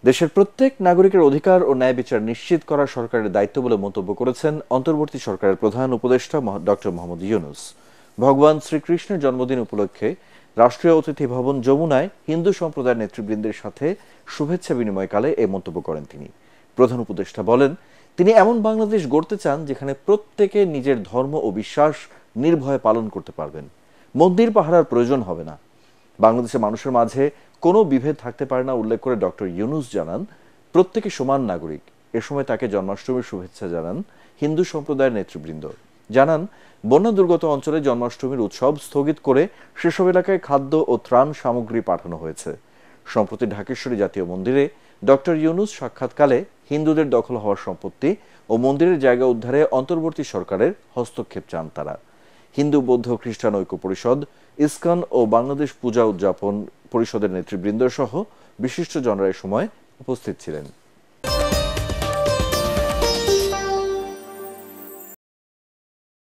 দেশের প্রত্যেক নাগরিকের অধিকার ও ন্যায় বিচার নিশ্চিত করা সরকারের দায়িত্ব বলে মন্তব্য করেছেন অন্তর্বর্তী সরকারের প্রধান উপদেষ্টা ডক্টর মোহাম্মদ ইউনূস। ভগবান শ্রীকৃষ্ণের জন্মদিন উপলক্ষে রাষ্ট্রীয় অতিথি ভবন যমুনায় হিন্দু সম্প্রদায়ের নেতৃবৃন্দের সাথে শুভেচ্ছা বিনিময়কালে এই মন্তব্য করেন তিনি। প্রধান উপদেষ্টা বলেন, তিনি এমন বাংলাদেশ গড়তে চান যেখানে প্রত্যেকে নিজের ধর্ম ও বিশ্বাস নির্ভয়ে পালন করতে পারবেন। মন্দির পাহারার প্রয়োজন হবে না। বাংলাদেশের মানুষের মাঝে কোনো বিভেদ থাকতে পারে না উল্লেখ করে ডক্টর ইউনূস জানান, প্রত্যেকে সমান নাগরিক। এ সময় তাকে জন্মাষ্টমীর শুভেচ্ছা জানান হিন্দু সম্প্রদায়ের নেতৃবৃন্দ। জানান, বন্যা দুর্গত অঞ্চলে জন্মাষ্টমীর উৎসব স্থগিত করে সেসব এলাকায় খাদ্য ও ত্রাণ সামগ্রী পাঠানো হয়েছে। সম্প্রতি ঢাকেশ্বরী জাতীয় মন্দিরে ডক্টর ইউনূস সাক্ষাৎকালে হিন্দুদের দখল হওয়ার সম্পত্তি ও মন্দিরের জায়গা উদ্ধারে অন্তর্বর্তী সরকারের হস্তক্ষেপ চান তারা। হিন্দু বৌদ্ধ খ্রিস্টান ঐক্য পরিষদ, ইসকন ও বাংলাদেশ পূজা উদযাপন পরিষদের নেতৃবৃন্দ সহ বিশিষ্টজনরা এ সময় উপস্থিত ছিলেন।